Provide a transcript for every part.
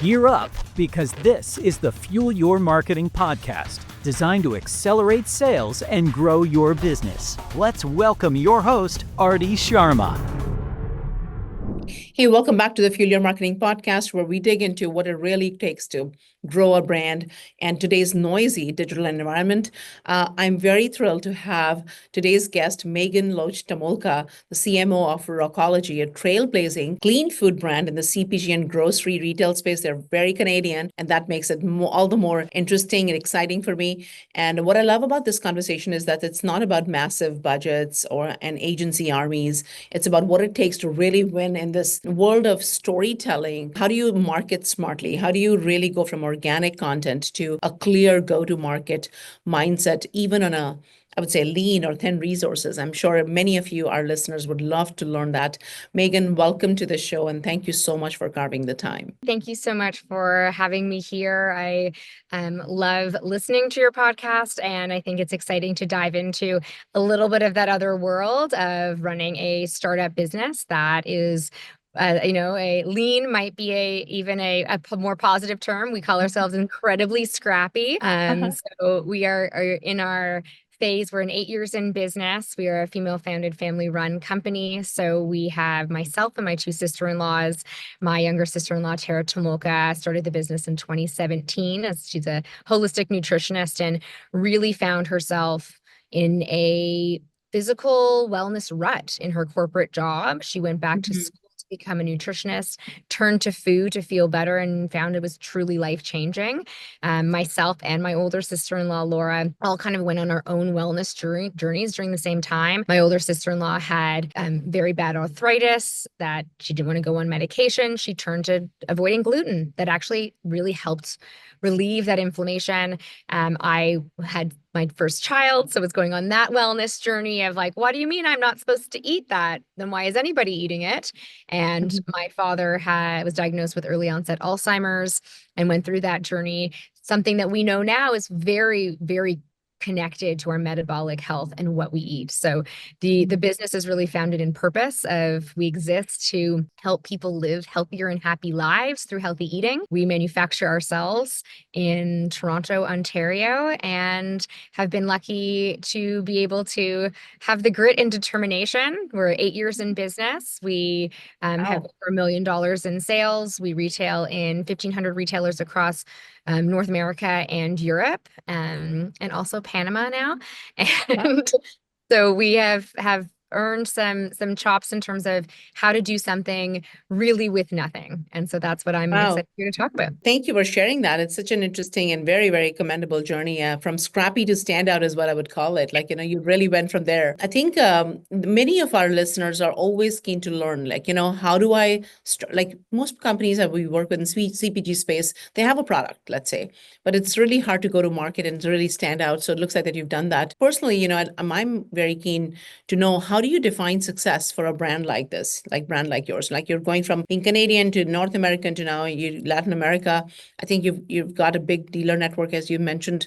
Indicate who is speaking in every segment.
Speaker 1: Gear up, because this is the Fuel Your Marketing podcast, designed to accelerate sales and grow your business. Let's welcome your host, Arti Sharma.
Speaker 2: Hey, welcome back to the Fuel Your Marketing podcast, where we dig into what it really takes to grow a brand and today's noisy digital environment. I'm very thrilled to have today's guest, Megan Loach Tomulka, the CMO of Rawcology, a trailblazing clean food brand in the CPG and grocery retail space. They're very Canadian, and that makes it all the more interesting and exciting for me. And what I love about this conversation is that it's not about massive budgets or an agency armies. It's about what it takes to really win in this world of storytelling. How do you market smartly? How do you really go from organic content to a clear go-to-market mindset, even on I would say, lean or thin resources? I'm sure many of you, our listeners, would love to learn that. Megan, welcome to the show, and thank you so much for carving the time.
Speaker 3: Thank you so much for having me here. I love listening to your podcast, and I think it's exciting to dive into a little bit of that other world of running a startup business that is a lean might be even a more positive term. We call ourselves incredibly scrappy. So we are in our phase. We're in 8 years in business. We are a female-founded, family-run company. So we have myself and my two sister-in-laws. My younger sister-in-law, Tara Tomulka, started the business in 2017 as she's a holistic nutritionist and really found herself in a physical wellness rut in her corporate job. She went back to school to become a nutritionist, turned to food to feel better, and found it was truly life-changing. Myself and my older sister-in-law, Laura, all kind of went on our own wellness journeys during the same time. My older sister-in-law had very bad arthritis that she didn't want to go on medication. She turned to avoiding gluten. That actually really helped relieve that inflammation. I had my first child, so I was going on that wellness journey of like, what do you mean I'm not supposed to eat that? Then why is anybody eating it? And my father was diagnosed with early onset Alzheimer's and went through that journey. Something that we know now is very, very connected to our metabolic health and what we eat. So the business is really founded in purpose of we exist to help people live healthier and happy lives through healthy eating. We manufacture ourselves in Toronto, Ontario, and have been lucky to be able to have the grit and determination. We're 8 years in business. We have over $1 million in sales. We retail in 1,500 retailers across North America and Europe, and also Panama now. And so we have earned some chops in terms of how to do something really with nothing. And so that's what I'm excited here to talk about.
Speaker 2: Thank you for sharing that. It's such an interesting and very, very commendable journey. From scrappy to standout is what I would call it. You really went from there. I think many of our listeners are always keen to learn, how do I start? Most companies that we work with in CPG space, they have a product, let's say, but it's really hard to go to market and to really stand out. So it looks like that you've done that. Personally, I'm very keen to know, how do you define success for a brand like this, brand like yours? You're going from being Canadian to North American to now Latin America. I think you've got a big dealer network, as you mentioned,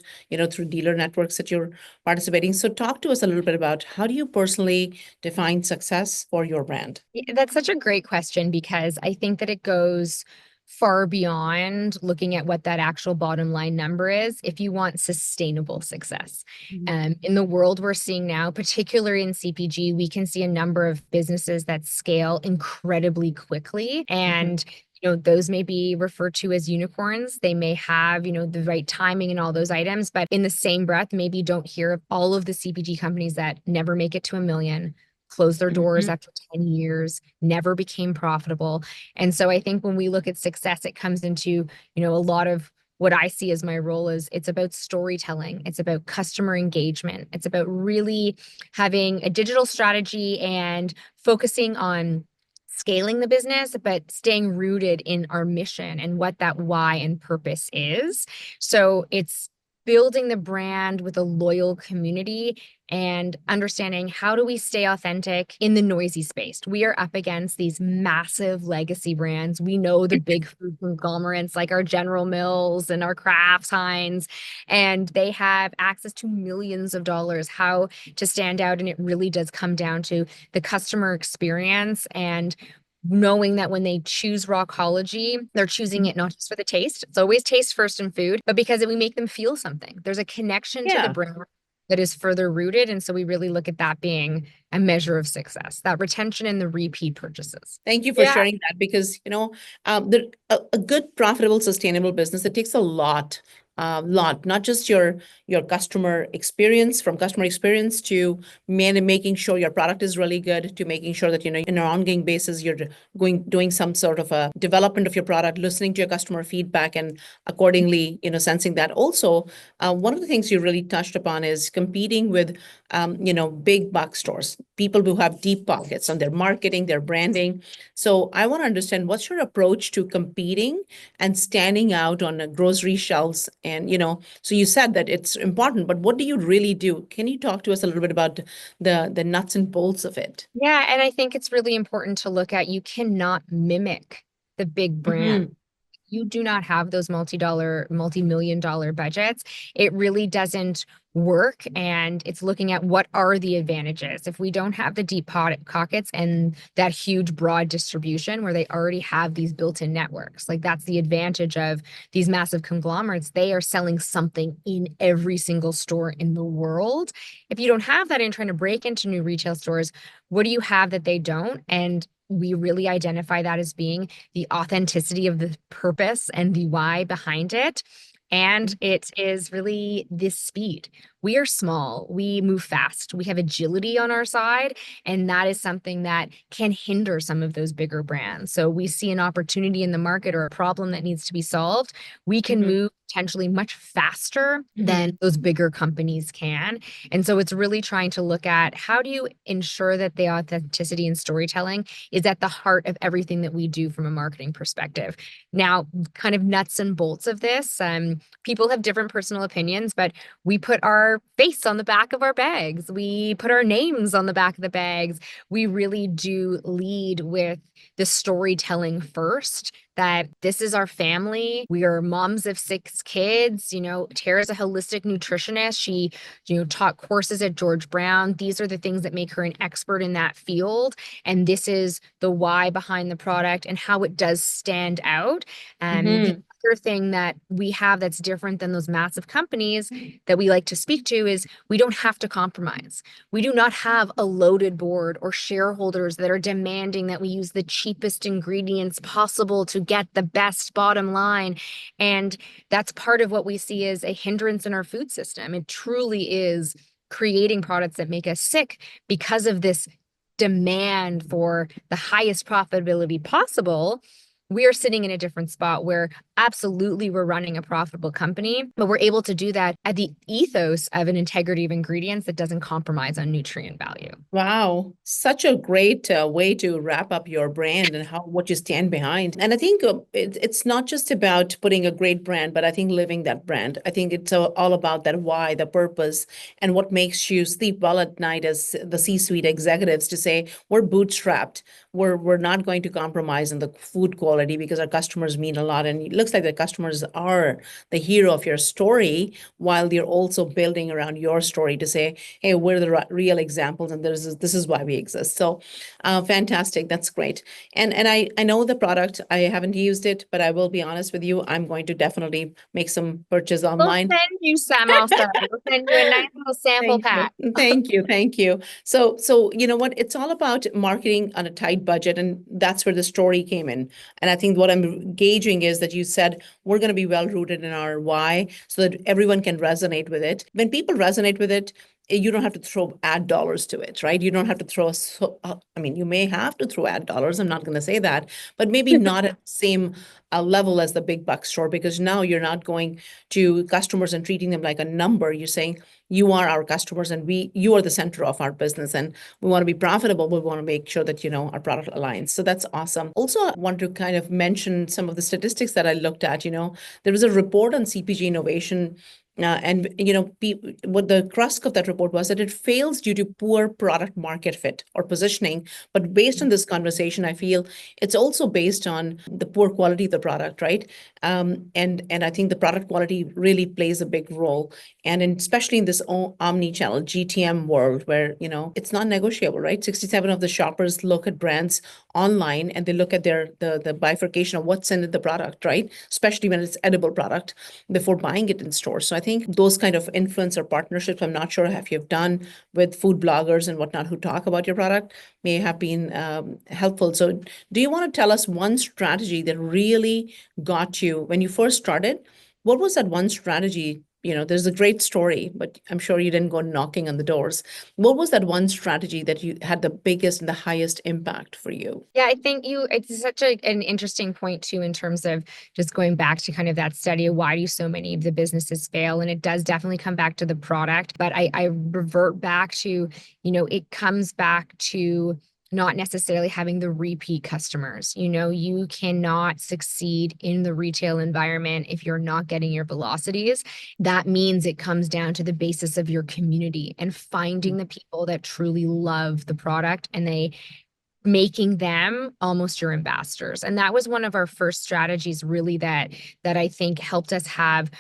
Speaker 2: through dealer networks that you're participating. So talk to us a little bit about, how do you personally define success for your brand?
Speaker 3: That's such a great question, because I think that it goes far beyond looking at what that actual bottom line number is if you want sustainable success. In the world we're seeing now, particularly in CPG, we can see a number of businesses that scale incredibly quickly. And those may be referred to as unicorns. They may have, the right timing and all those items, but in the same breath, maybe you don't hear of all of the CPG companies that never make it to $1 million, closed their doors after 10 years, never became profitable. And so I think when we look at success, it comes into, a lot of what I see as my role is it's about storytelling. It's about customer engagement. It's about really having a digital strategy and focusing on scaling the business, but staying rooted in our mission and what that why and purpose is. So it's building the brand with a loyal community and understanding, how do we stay authentic in the noisy space? We are up against these massive legacy brands. We know the big food conglomerates like our General Mills and our Kraft Heinz, and they have access to millions of dollars. How to stand out, and it really does come down to the customer experience and knowing that when they choose Rawcology, they're choosing it not just for the taste. It's always taste first in food, but because we make them feel something. There's a connection to the
Speaker 2: Yeah.
Speaker 3: brand that is further rooted. And so we really look at that being a measure of success, that retention and the repeat purchases.
Speaker 2: Thank you for sharing that because, a good, profitable, sustainable business, it takes a lot, not just your customer experience, from customer experience to making sure your product is really good, to making sure that, in an ongoing basis, you're doing some sort of a development of your product, listening to your customer feedback and accordingly, sensing that. Also, one of the things you really touched upon is competing with, big box stores, people who have deep pockets on their marketing, their branding. So I want to understand, what's your approach to competing and standing out on grocery shelves? And, so you said that it's important, but what do you really do? Can you talk to us a little bit about the nuts and bolts of it?
Speaker 3: Yeah, and I think it's really important to look at, you cannot mimic the big brand. You do not have those multi-million dollar budgets. It really doesn't work. And it's looking at what are the advantages. If we don't have the deep pockets and that huge broad distribution where they already have these built-in networks, like that's the advantage of these massive conglomerates. They are selling something in every single store in the world. If you don't have that and trying to break into new retail stores, what do you have that they don't? And we really identify that as being the authenticity of the purpose and the why behind it. And it is really this speed. We are small, we move fast, we have agility on our side, and that is something that can hinder some of those bigger brands. So we see an opportunity in the market or a problem that needs to be solved, we can move potentially much faster than those bigger companies can. And so it's really trying to look at, how do you ensure that the authenticity and storytelling is at the heart of everything that we do from a marketing perspective. Now, kind of nuts and bolts of this, people have different personal opinions, but we put our face on the back of our bags. We put our names on the back of the bags. We really do lead with the storytelling first, that this is our family. We are moms of 6 kids. Tara's a holistic nutritionist. She, taught courses at George Brown. These are the things that make her an expert in that field. And this is the why behind the product and how it does stand out. The other thing that we have that's different than those massive companies that we like to speak to is we don't have to compromise. We do not have a loaded board or shareholders that are demanding that we use the cheapest ingredients possible to get the best bottom line. And that's part of what we see as a hindrance in our food system. It truly is creating products that make us sick because of this demand for the highest profitability possible. We are sitting in a different spot where absolutely we're running a profitable company, but we're able to do that at the ethos of an integrity of ingredients that doesn't compromise on nutrient value.
Speaker 2: Wow, such a great way to wrap up your brand and what you stand behind. And I think it's not just about putting a great brand, but I think living that brand. I think it's all about that why, the purpose, and what makes you sleep well at night as the C-suite executives, to say, we're bootstrapped. We're not going to compromise on the food quality because our customers mean a lot. And it looks like the customers are the hero of your story, while you're also building around your story to say, hey, we're the real examples, and this is why we exist. So fantastic. That's great. And I know the product. I haven't used it, but I will be honest with you, I'm going to definitely make some purchase online.
Speaker 3: We'll send you some also. We'll send you a nice little sample pack.
Speaker 2: Thank you. So you know what? It's all about marketing on a tight budget, and that's where the story came in. And I think what I'm gauging is that you said we're going to be well rooted in our why, so that everyone can resonate with it. When people resonate with it, you don't have to throw ad dollars to it, right? You don't have to throw, you may have to throw ad dollars. I'm not going to say that, but maybe not at the same level as the big box store, because now you're not going to customers and treating them like a number. You're saying, you are our customers, and you are the center of our business, and we want to be profitable. We want to make sure that, our product aligns. So that's awesome. Also, I want to kind of mention some of the statistics that I looked at. There was a report on CPG innovation And what the crux of that report was that it fails due to poor product market fit or positioning. But based on this conversation, I feel it's also based on the poor quality of the product, right? And I think the product quality really plays a big role, and especially in this omni-channel GTM world where it's not negotiable, right? 67 of the shoppers look at brands online and they look at the bifurcation of what's in the product, right? Especially when it's edible product before buying it in store. So I think those kind of influencer partnerships, I'm not sure if you've done with food bloggers and whatnot who talk about your product, may have been helpful. So do you want to tell us one strategy that really got you when you first started? What was that one strategy? There's a great story, but I'm sure you didn't go knocking on the doors. What was that one strategy that you had the biggest and the highest impact for you?
Speaker 3: Yeah, I think it's such an interesting point too, in terms of just going back to kind of that study of why do so many of the businesses fail? And it does definitely come back to the product, but I revert back to, it comes back to not necessarily having the repeat customers. You cannot succeed in the retail environment if you're not getting your velocities. That means it comes down to the basis of your community and finding the people that truly love the product and making them almost your ambassadors. And that was one of our first strategies, really, that I think helped us have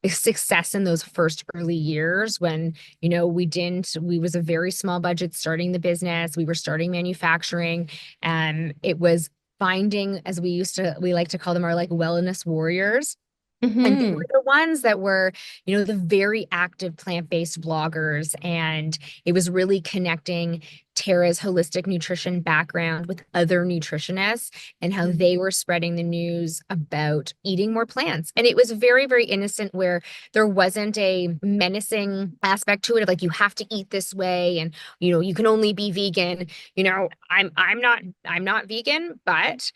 Speaker 3: success in those first early years when, we was a very small budget starting the business. We were starting manufacturing, and it was finding, as we like to call them, our like wellness warriors. And they were the ones that were, the very active plant-based bloggers. And it was really connecting Tara's holistic nutrition background with other nutritionists and how they were spreading the news about eating more plants. And it was very, very innocent, where there wasn't a menacing aspect to it of like, you have to eat this way and, you can only be vegan. I'm not vegan, but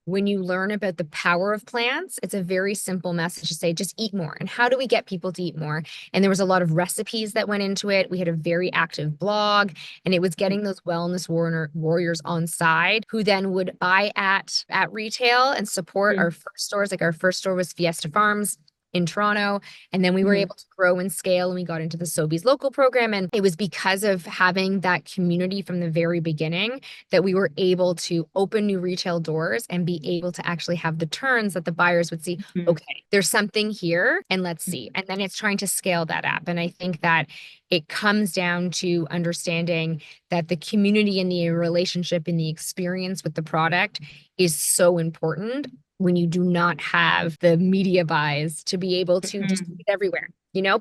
Speaker 3: when you learn about the power of plants, it's a very simple message to say, just eat more. And how do we get people to eat more? And there was a lot of recipes that went into it. We had a very active blog, and it was getting those wellness warriors on side who then would buy at retail and support our first stores. Like our first store was Fiesta Farms in Toronto. And then we were able to grow and scale, and we got into the Sobeys local program. And it was because of having that community from the very beginning that we were able to open new retail doors and be able to actually have the turns that the buyers would see, okay, there's something here and let's see. And then it's trying to scale that up. And I think that it comes down to understanding that the community and the relationship and the experience with the product is so important when you do not have the media buys to be able to just put it everywhere.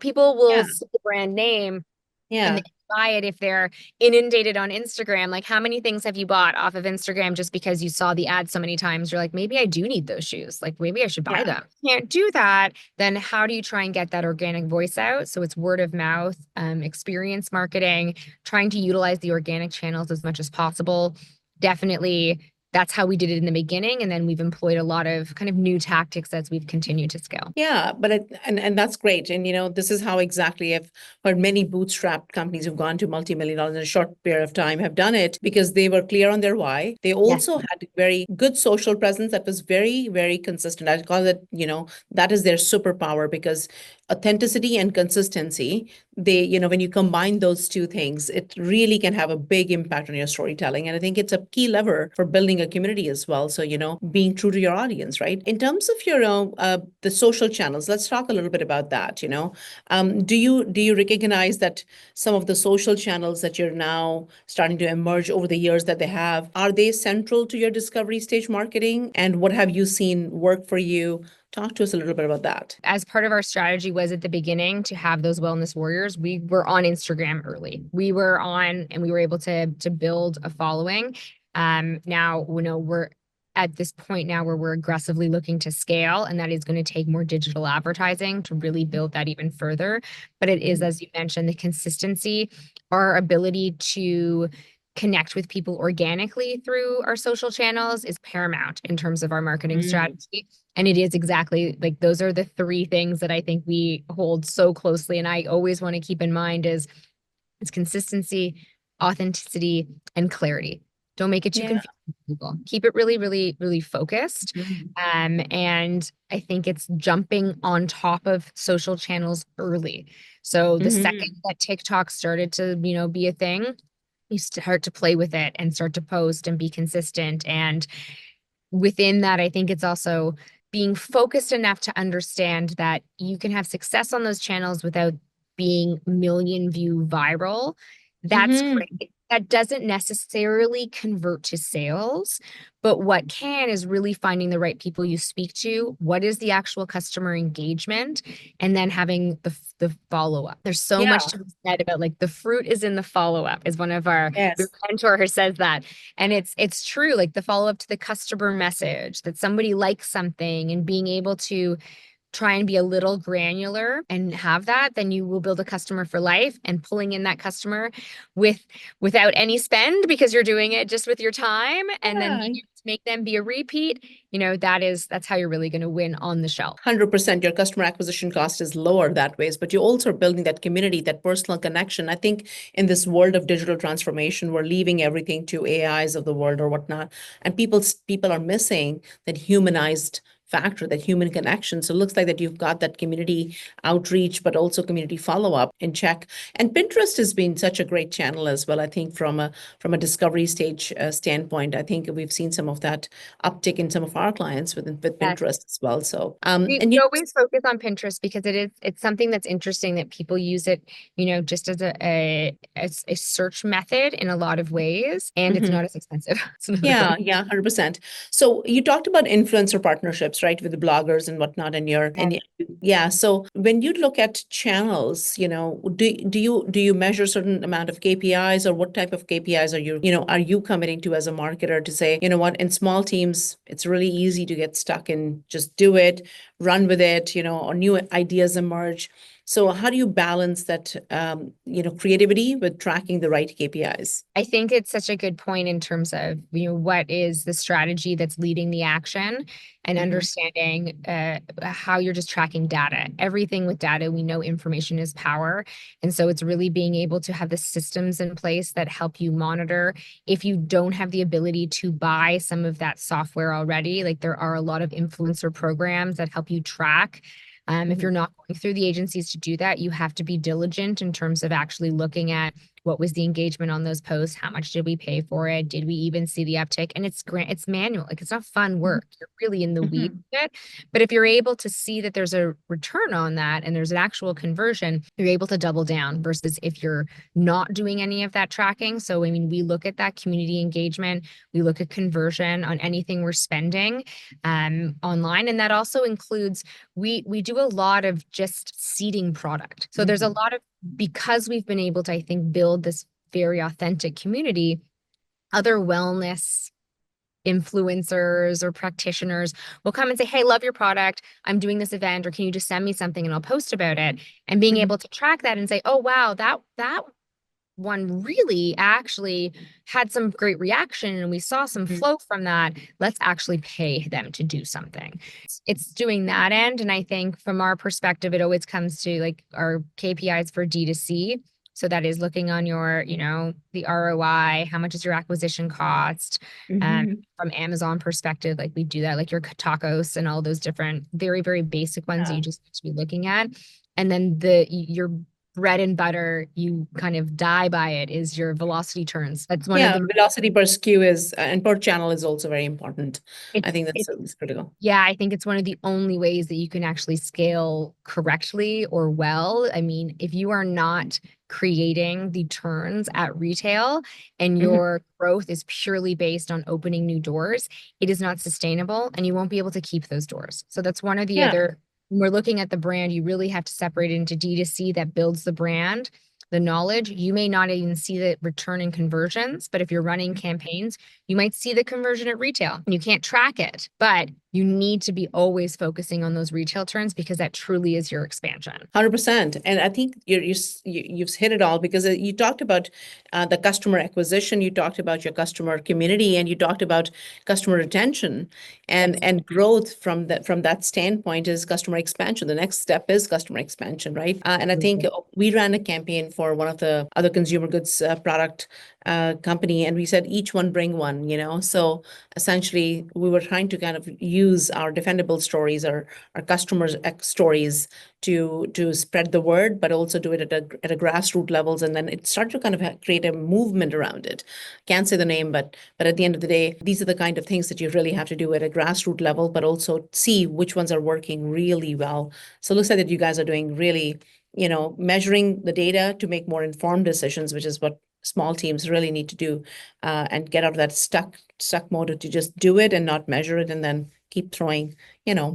Speaker 3: People will see the brand name and they buy it if they're inundated on Instagram. Like, how many things have you bought off of Instagram just because you saw the ad so many times? You're like, maybe I do need those shoes. Like, maybe I should buy them. Can't do that. Then how do you try and get that organic voice out? So it's word of mouth, experience marketing, trying to utilize the organic channels as much as possible. Definitely, that's how we did it in the beginning. And then we've employed a lot of kind of new tactics as we've continued to scale.
Speaker 2: Yeah, but and that's great. And this is how exactly I've heard many bootstrapped companies who've gone to multi-million dollars in a short period of time have done it because they were clear on their why. They also had very good social presence that was very, very consistent. I call it, that is their superpower, because authenticity and consistency, when you combine those two things, it really can have a big impact on your storytelling. And I think it's a key lever for building a community as well. So, being true to your audience, right? In terms of your the social channels, let's talk a little bit about that. Do you recognize that some of the social channels that you're now starting to emerge over the years that they have, are they central to your discovery stage marketing? And what have you seen work for you? Talk to us a little bit about that.
Speaker 3: As part of our strategy was at the beginning to have those wellness warriors, we were on Instagram early. We were on, and we were able to build a following. Now, we're at this point now where we're aggressively looking to scale, and that is going to take more digital advertising to really build that even further. But it is, as you mentioned, the consistency, our ability to connect with people organically through our social channels is paramount in terms of our marketing strategy. And it is exactly like those are the three things that I think we hold so closely. And I always want to keep in mind is it's consistency, authenticity, and clarity. Don't make it too
Speaker 2: Yeah.
Speaker 3: confusing for people. Keep it really, really, really focused.
Speaker 2: Mhm.
Speaker 3: And I think it's jumping on top of social channels early. So the second
Speaker 2: Mhm.
Speaker 3: that TikTok started to, be a thing, you start to play with it and start to post and be consistent. And within that, I think it's also being focused enough to understand that you can have success on those channels without being million view viral. That's
Speaker 2: Mhm.
Speaker 3: great. That doesn't necessarily convert to sales, but what can is really finding the right people you speak to. What is the actual customer engagement? And then having the follow up. There's so much
Speaker 2: Yeah.
Speaker 3: to be said about like the fruit is in the follow up, is one of our
Speaker 2: Yes.
Speaker 3: mentor who says that. And it's true, like the follow up to the customer message that somebody likes something and being able to try and be a little granular and have that, then you will build a customer for life. And pulling in that customer without any spend because you're doing it just with your time, and then
Speaker 2: Yeah.
Speaker 3: being able to make them be a repeat, that's how you're really going to win on the shelf.
Speaker 2: 100% your customer acquisition cost is lower that ways, but you also are building that community, that personal connection. I think in this world of digital transformation, we're leaving everything to AIs of the world or whatnot, and people are missing that humanized factor, that human connection. So it looks like that you've got that community outreach, but also community follow-up in check. And Pinterest has been such a great channel as well. I think from a discovery stage standpoint, I think we've seen some of that uptick in some of our clients with
Speaker 3: Yes.
Speaker 2: Pinterest as well. So
Speaker 3: We
Speaker 2: and you
Speaker 3: always focus on Pinterest because it's something that's interesting that people use it, just as a search method in a lot of ways, and it's
Speaker 2: Mhm.
Speaker 3: not as expensive. It's another
Speaker 2: Yeah,
Speaker 3: thing.
Speaker 2: yeah, 100%. So you talked about influencer partnerships, right, with the bloggers and whatnot, yeah. So when you look at channels, do you measure certain amount of KPIs, or what type of KPIs are you committing to as a marketer to say, you know what, in small teams, it's really easy to get stuck and just do it, run with it, or new ideas emerge. So how do you balance that, creativity with tracking the right KPIs?
Speaker 3: I think it's such a good point in terms of, what is the strategy that's leading the action, and
Speaker 2: Mhm.
Speaker 3: understanding how you're just tracking data. Everything with data, we know information is power. And so it's really being able to have the systems in place that help you monitor. If you don't have the ability to buy some of that software already, like there are a lot of influencer programs that help you track. If
Speaker 2: Mhm.
Speaker 3: you're not going through the agencies to do that, you have to be diligent in terms of actually looking at what was the engagement on those posts, how much did we pay for it, did we even see the uptick? And it's manual, like it's not fun work, you're really in the weeds
Speaker 2: Mhm.
Speaker 3: of it. But if you're able to see that there's a return on that and there's an actual conversion, you're able to double down, versus if you're not doing any of that tracking. So I mean, we look at that community engagement, we look at conversion on anything we're spending online, and that also includes, we do a lot of just seeding product. So there's a
Speaker 2: Mhm.
Speaker 3: lot of, because we've been able to, I think, build this very authentic community, other wellness influencers or practitioners will come and say, "Hey, love your product. I'm doing this event, or can you just send me something and I'll post about it?" And being
Speaker 2: Mhm.
Speaker 3: able to track that and say, "Oh, wow, that one really actually had some great reaction and we saw some
Speaker 2: Mhm.
Speaker 3: flow from that. Let's actually pay them to do something." It's doing that end. And I think from our perspective, it always comes to like our KPIs for D2C. So that is looking on your, the ROI, how much is your acquisition cost?
Speaker 2: Mhm.
Speaker 3: From Amazon perspective, like we do that, like your tacos and all those different very, very basic ones that
Speaker 2: Yeah.
Speaker 3: you just need to be looking at. And then your bread and butter, you kind of die by it, is your velocity turns. That's one of
Speaker 2: Yeah,
Speaker 3: the,
Speaker 2: velocity per SKU is and per channel is also very important. I
Speaker 3: it's
Speaker 2: think that's,
Speaker 3: it's
Speaker 2: that's critical.
Speaker 3: yeah, I think it's one of the only ways that you can actually scale correctly or well. I mean, if you are not creating the turns at retail and
Speaker 2: Mhm.
Speaker 3: your growth is purely based on opening new doors, it is not sustainable and you won't be able to keep those doors. So that's one of the
Speaker 2: Yeah.
Speaker 3: other, when we're looking at the brand, you really have to separate it into D2C that builds the brand, the knowledge. You may not even see the return in conversions, but if you're running campaigns, you might see the conversion at retail. You can't track it, but you need to be always focusing on those retail turns because that truly is your expansion.
Speaker 2: 100%. And I think you've hit it all, because you talked about the customer acquisition, you talked about your customer community, and you talked about customer retention and
Speaker 3: Yes.
Speaker 2: and growth from that standpoint is customer expansion. The next step is customer expansion, right? And I think we ran a campaign for one of the other consumer goods product company, and we said each one bring one, So essentially, we were trying to kind of use our defendable stories, our customers' stories to spread the word, but also do it at a grassroots levels, and then it started to kind of create a movement around it. Can't say the name, but at the end of the day, these are the kind of things that you really have to do at a grassroots level, but also see which ones are working really well. So it looks like that you guys are doing really, measuring the data to make more informed decisions, which is what small teams really need to do, and get out of that stuck mode to just do it and not measure it, and then keep throwing,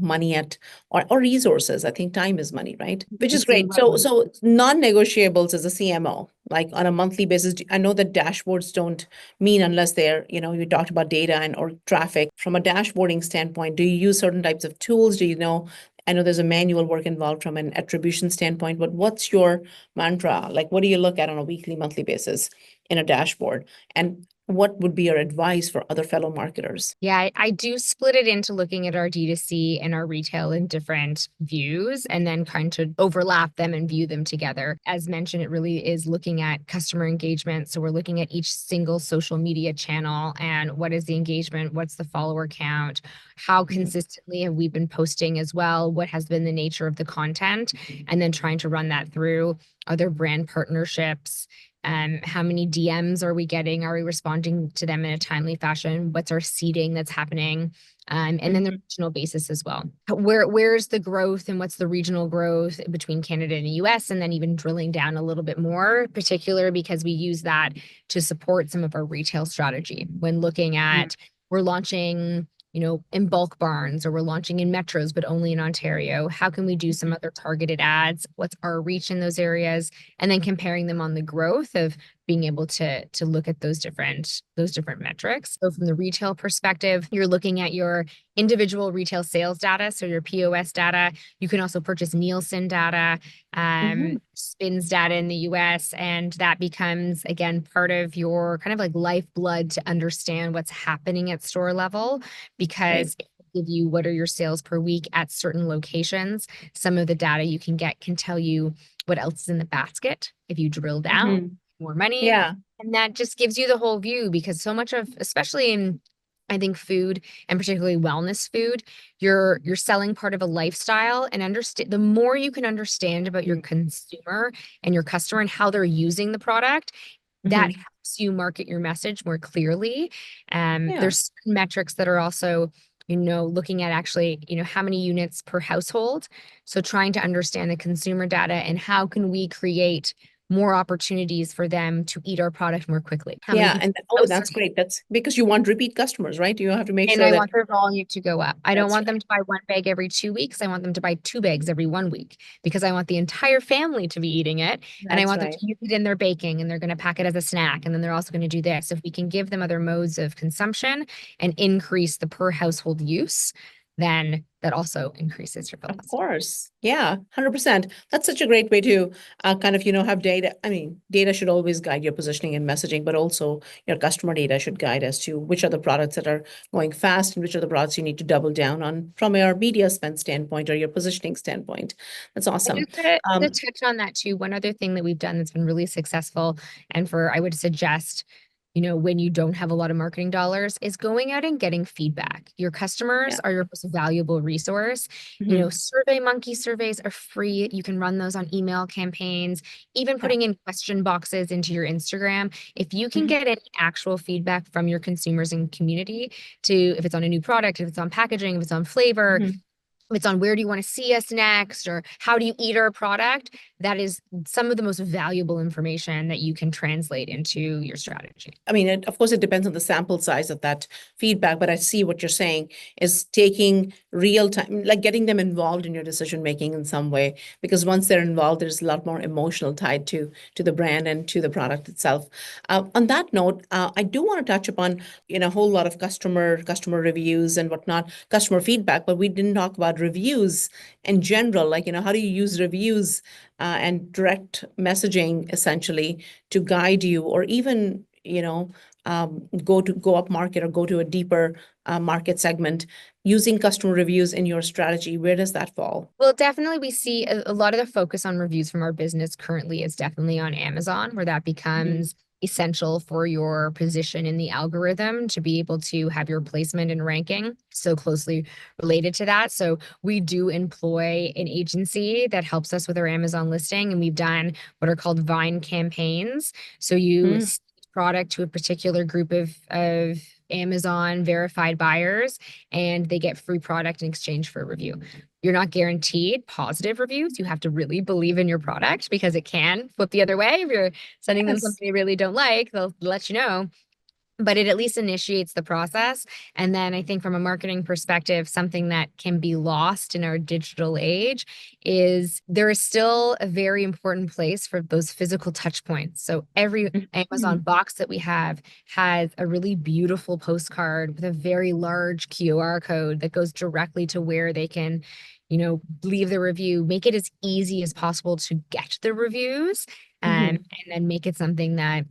Speaker 2: money at or resources. I think time is money, right? Which is great. So non-negotiables as a CMO, like on a monthly basis. I know that dashboards don't mean unless they're, you talked about data and or traffic. From a dashboarding standpoint, do you use certain types of tools? Do you know? I know there's a manual work involved from an attribution standpoint, but what's your mantra? Like, what do you look at on a weekly, monthly basis in a dashboard? And what would be your advice for other fellow marketers?
Speaker 3: Yeah, I do split it into looking at our D2C and our retail in different views, and then kind of overlap them and view them together. As mentioned, it really is looking at customer engagement. So we're looking at each single social media channel and what is the engagement, what's the follower count, how consistently have we been posting as well, what has been the nature of the content, and then trying to run that through other brand partnerships. How many DMs are we getting? Are we responding to them in a timely fashion? What's our seeding that's happening? And then the regional basis as well. Where's the growth and what's the regional growth between Canada and the US? And then even drilling down a little bit more, particular because we use that to support some of our retail strategy when looking at we're launching in bulk barns, or we're launching in metros, but only in Ontario. How can we do some other targeted ads? What's our reach in those areas? And then comparing them on the growth of being able to look at those different metrics. So from the retail perspective, you're looking at your individual retail sales data, so your POS data. You can also purchase Nielsen data, SPINS data in the US, and that becomes, again, part of your kind of like lifeblood to understand what's happening at store level, because it will give you what are your sales per week at certain locations. Some of the data you can get can tell you what else is in the basket if you drill down. More money.
Speaker 2: Yeah.
Speaker 3: And that just gives you the whole view, because so much of, especially in, I think, food and particularly wellness food, you're selling part of a lifestyle, and understand the more you can understand about your consumer and your customer and how they're using the product, that helps you market your message more clearly. There's metrics that are also looking at actually, how many units per household. So trying to understand the consumer data and how can we create more opportunities for them to eat our product more quickly.
Speaker 2: And that's great. That's because you want repeat customers, right? You have to make sure
Speaker 3: I
Speaker 2: that
Speaker 3: want their volume to go up. I don't want them to buy one bag every 2 weeks. I want them to buy 2 bags every 1 week, because I want the entire family to be eating it. And I want them to use it in their baking, and they're going to pack it as a snack. And then they're also going to do this. If we can give them other modes of consumption and increase the per household use, then that also increases your velocity.
Speaker 2: Of course. Yeah, 100%. That's such a great way to kind of, have data. I mean, data should always guide your positioning and messaging, but also your customer data should guide as to which are the products that are going fast and which are the products you need to double down on from your media spend standpoint or your positioning standpoint. That's awesome.
Speaker 3: Just to touch on that too, one other thing that we've done that's been really successful, and I would suggest, when you don't have a lot of marketing dollars, is going out and getting feedback. Your customers are your most valuable resource. Survey Monkey surveys are free. You can run those on email campaigns, even putting in question boxes into your Instagram. If you can get any actual feedback from your consumers and community if it's on a new product, if it's on packaging, if it's on flavor, it's on where do you want to see us next, or how do you eat our product, that is some of the most valuable information that you can translate into your strategy.
Speaker 2: I mean, of course, it depends on the sample size of that feedback, but I see what you're saying is taking real time, like getting them involved in your decision making in some way, because once they're involved, there's a lot more emotional tied to the brand and to the product itself. On that note, I do want to touch upon a whole lot of customer reviews and whatnot, customer feedback, but we didn't talk about reviews in general. Like, how do you use reviews and direct messaging essentially to guide you, or even go up market or go to a deeper market segment using customer reviews in your strategy? Where does that fall?
Speaker 3: Well, definitely we see a lot of the focus on reviews from our business currently is definitely on Amazon, where that becomes essential for your position in the algorithm to be able to have your placement and ranking so closely related to that. So we do employ an agency that helps us with our Amazon listing, and we've done what are called Vine campaigns. So you
Speaker 2: Mm,
Speaker 3: send product to a particular group of Amazon verified buyers, and they get free product in exchange for a review. You're not guaranteed positive reviews. You have to really believe in your product because it can flip the other way. If you're sending them
Speaker 2: yes.
Speaker 3: something they really don't like, they'll let you know. But it at least initiates the process. And then I think from a marketing perspective, something that can be lost in our digital age is there is still a very important place for those physical touch points. So every Amazon
Speaker 2: Mhm.
Speaker 3: box that we have has a really beautiful postcard with a very large QR code that goes directly to where they can, leave the review, make it as easy as possible to get the reviews,
Speaker 2: Mhm.
Speaker 3: and then make it something that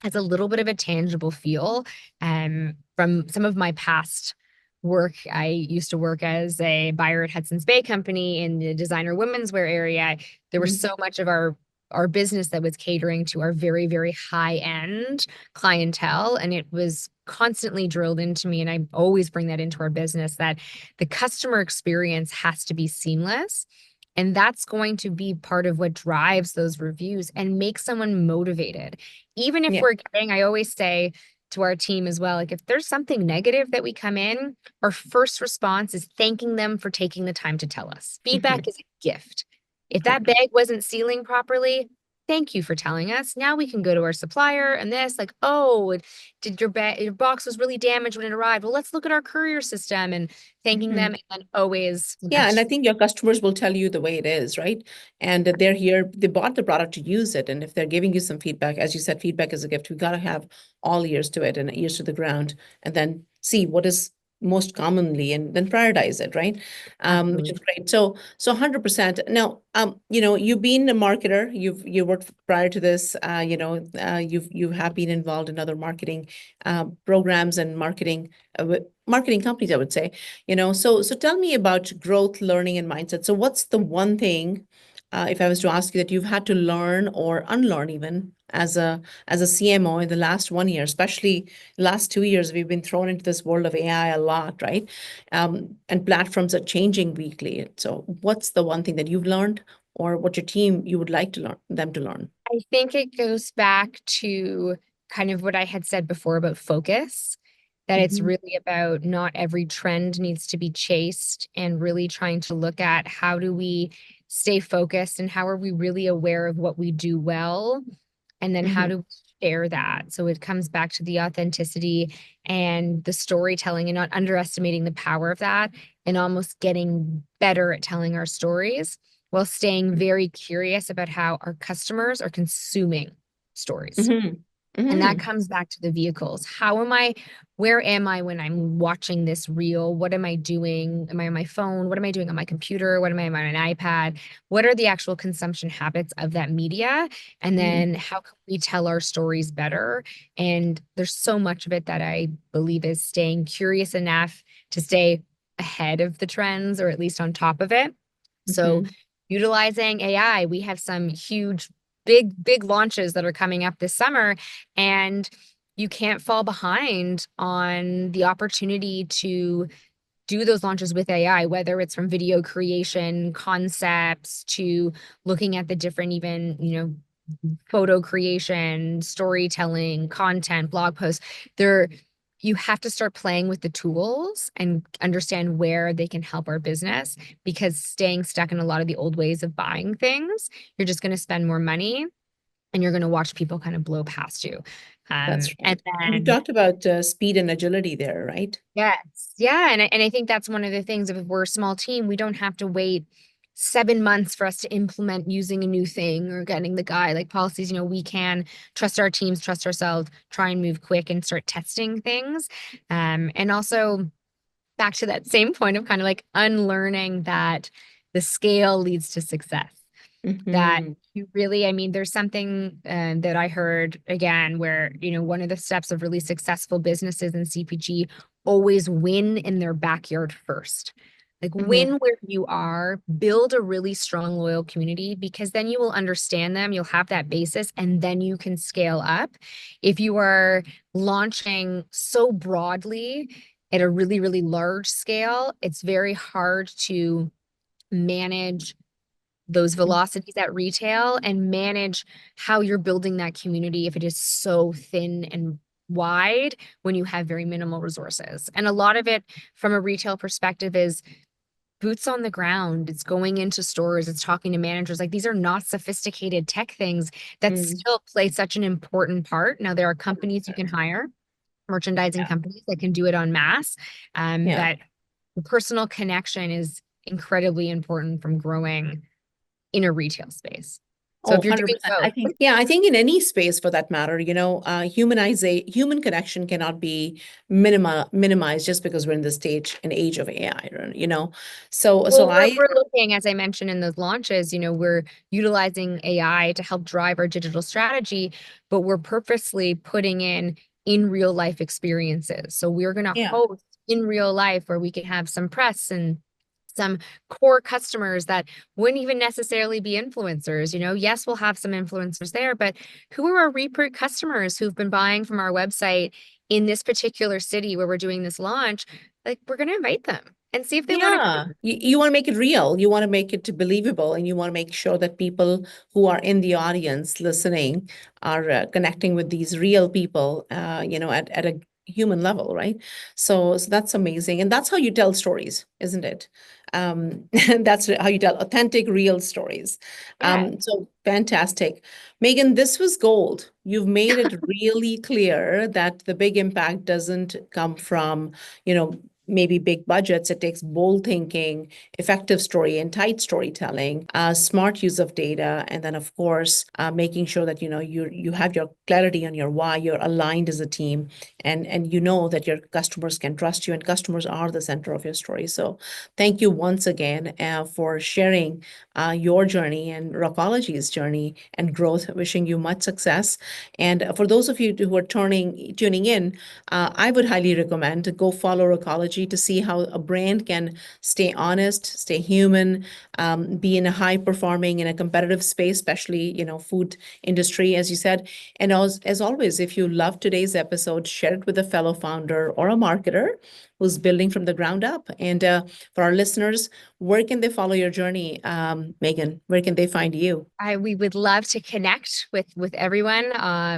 Speaker 3: has a little bit of a tangible feel. From some of my past work, I used to work as a buyer at Hudson's Bay Company in the designer women's wear area. There was
Speaker 2: Mhm.
Speaker 3: so much of our business that was catering to our very, very high end clientele. And it was constantly drilled into me. And I always bring that into our business that the customer experience has to be seamless. And that's going to be part of what drives those reviews and makes someone motivated. Even if
Speaker 2: Yeah.
Speaker 3: we're getting, I always say to our team as well, like if there's something negative that we come in, our first response is thanking them for taking the time to tell us. Feedback
Speaker 2: Mhm.
Speaker 3: is a gift. If that
Speaker 2: Correct.
Speaker 3: bag wasn't sealing properly, thank you for telling us. Now we can go to our supplier and this, like, oh, did your box was really damaged when it arrived? Well, let's look at our courier system and thanking them,
Speaker 2: Mhm.
Speaker 3: and then always
Speaker 2: Yeah, and I think your customers will tell you the way it is, right? And that they're here, they bought the product to use it. And if they're giving you some feedback, as you said, feedback is a gift. We got to have all ears to it and ears to the ground, and then see what is most commonly and then prioritize it, right? Which
Speaker 3: absolutely.
Speaker 2: is great. So 100%. Now, you've been a marketer. You worked prior to this. You have been involved in other marketing programs and marketing companies, I would say. So tell me about growth, learning, and mindset. So what's the one thing, if I was to ask you, that you've had to learn or unlearn even as a CMO in the last 1 year, especially last 2 years, we've been thrown into this world of AI a lot, right? And platforms are changing weekly. So what's the one thing that you've learned, or what your team you would like to learn them to learn?
Speaker 3: I think it goes back to kind of what I had said before about focus, that it's
Speaker 2: Mhm.
Speaker 3: really about not every trend needs to be chased, and really trying to look at how do we stay focused and how are we really aware of what we do well, and then how
Speaker 2: Mhm.
Speaker 3: do we share that. So it comes back to the authenticity and the storytelling and not underestimating the power of that, and almost getting better at telling our stories while staying very curious about how our customers are consuming stories.
Speaker 2: Mhm.
Speaker 3: And that
Speaker 2: Mhm.
Speaker 3: comes back to the vehicles. Where am I when I'm watching this reel? What am I doing? Am I on my phone? What am I doing on my computer? What am I on an iPad? What are the actual consumption habits of that media? And
Speaker 2: Mhm.
Speaker 3: then how can we tell our stories better? And there's so much of it that I believe is staying curious enough to stay ahead of the trends, or at least on top of it. So
Speaker 2: Mhm.
Speaker 3: utilizing AI, we have some huge, big launches that are coming up this summer, and you can't fall behind on the opportunity to do those launches with AI, whether it's from video creation concepts to looking at the different, even, photo creation, storytelling, content, blog posts. There, you have to start playing with the tools and understand where they can help our business, because staying stuck in a lot of the old ways of buying things, you're just going to spend more money and you're going to watch people kind of blow past you.
Speaker 2: That's
Speaker 3: And
Speaker 2: right. And you
Speaker 3: then
Speaker 2: talked about speed and agility there, right?
Speaker 3: yes. Yeah. And I think that's one of the things. If we're a small team, we don't have to wait 7 months for us to implement using a new thing or getting the guy like policies. We can trust our teams, trust ourselves, try and move quick and start testing things. And also back to that same point of kind of like unlearning that the scale leads to success. That
Speaker 2: Mhm.
Speaker 3: you really, I mean, there's something that I heard again where, one of the steps of really successful businesses in CPG always win in their backyard first. Like win where you are, build a really strong, loyal community, because then you will understand them, you'll have that basis, and then you can scale up. If you are launching so broadly at a really, really large scale, it's very hard to manage those velocities at retail and manage how you're building that community if it is so thin and wide when you have very minimal resources. And a lot of it from a retail perspective is boots on the ground. It's going into stores. It's talking to managers. Like these are not sophisticated tech things that still play such an important part. Now, there are companies you can hire, merchandising companies that can do it en masse. But the personal connection is incredibly important from growing in a retail space. So if you're doing
Speaker 2: 100%. I think in any space for that matter, human connection cannot be minimized just because we're in the age of AI,
Speaker 3: we're looking, as I mentioned in those launches, we're utilizing AI to help drive our digital strategy, but we're purposely putting in real life experiences. So we're going to host in real life where we can have some press and some core customers that wouldn't even necessarily be influencers. Yes, we'll have some influencers there, but who are our repeat customers who've been buying from our website in this particular city where we're doing this launch? Like, we're going to invite them and see if they want to.
Speaker 2: You want to make it real. You want to make it believable, and you want to make sure that people who are in the audience listening are connecting with these real people, at a human level, right? So that's amazing. And that's how you tell stories, isn't it? That's how you tell authentic, real stories. So fantastic. Megan, this was gold. You've made it really clear that the big impact doesn't come from, maybe big budgets. It takes bold thinking, effective story and tight storytelling, smart use of data, and then of course making sure that you have your clarity on your why, you're aligned as a team, and that your customers can trust you, and customers are the center of your story. So thank you once again for sharing your journey and Rawcology's journey and growth. Wishing you much success. And for those of you who are tuning in, I would highly recommend to go follow Rawcology to see how a brand can stay honest, stay human, be in a high performing in a competitive space, especially, food industry, as you said. And as always, if you love today's episode, share it with a fellow founder or a marketer who's building from the ground up. And for our listeners, where can they follow your journey? Megan, where can they find you?
Speaker 3: We would love to connect with everyone.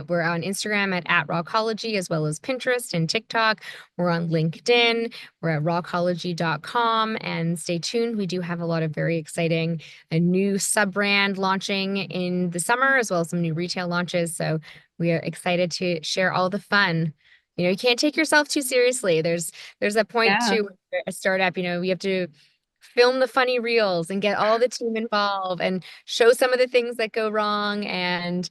Speaker 3: We're on Instagram at Rawcology, as well as Pinterest and TikTok. We're on LinkedIn. We're at rawcology.com. And stay tuned. We do have a lot of very exciting new sub-brand launching in the summer, as well as some new retail launches. So we are excited to share all the fun. You can't take yourself too seriously. There's a point to a startup, you have to film the funny reels and get all the team involved and show some of the things that go wrong, and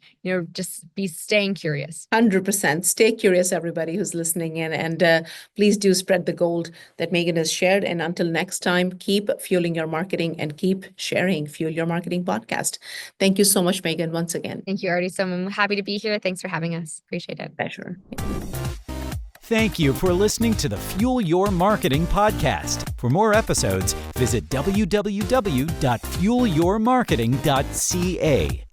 Speaker 3: just be staying curious.
Speaker 2: 100%. Stay curious, everybody who's listening in, and please do spread the gold that Megan has shared. And until next time, keep fueling your marketing and keep sharing Fuel Your Marketing podcast. Thank you so much, Megan, once again.
Speaker 3: Thank you, Arti. So I'm happy to be here. Thanks for having us. Appreciate it.
Speaker 2: Pleasure.
Speaker 1: Thank you for listening to the Fuel Your Marketing podcast. For more episodes, visit www.fuelyourmarketing.ca.